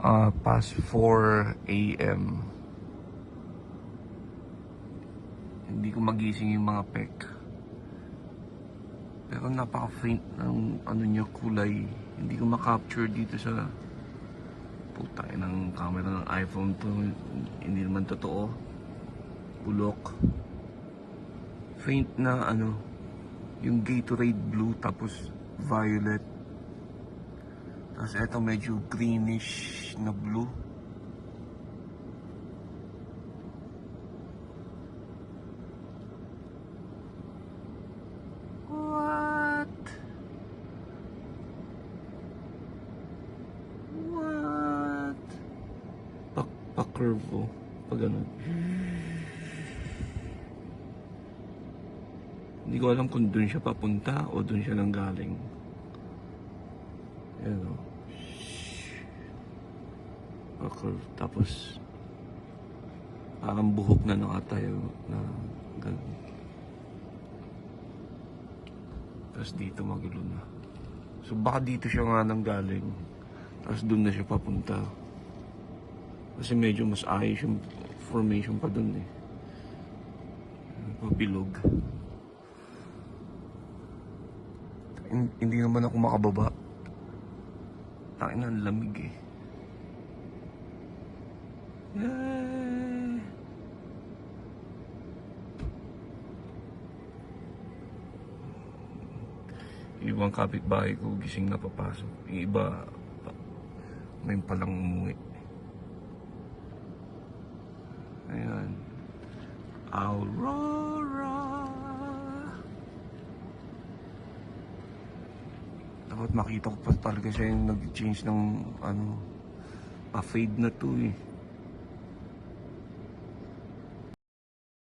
Past 4 a.m. Hindi ko magising yung mga pek. Pero napaka-faint ng ano niya, kulay. Hindi ko ma-capture dito sa puta ng camera ng iPhone to. Hindi naman totoo. Bulok. Faint na ano, yung Gatorade blue tapos violet. Tapos eto medyo greenish na blue. What? What? Pa-curve oh. Pag ganun. Hindi ko alam kung dun siya papunta o dun siya nanggaling. Ayan o. Pa-curve. Tapos parang buhok na nakatayo na ganun. Tapos dito magulo na. So baka dito siya nga nanggaling. Tapos dun na siya papunta. Kasi medyo mas ayos yung formation pa dun eh. Pabilog. Hindi naman ako makababa. Takin na, ang lamig eh. Yay! Yung ibang kapitbahay ko gising na papasok. Yung iba may palang umuwi. Ayan. Aurora. Dapat makita ko pa talaga siya yung nag-change ng ano, pa-fade na to eh.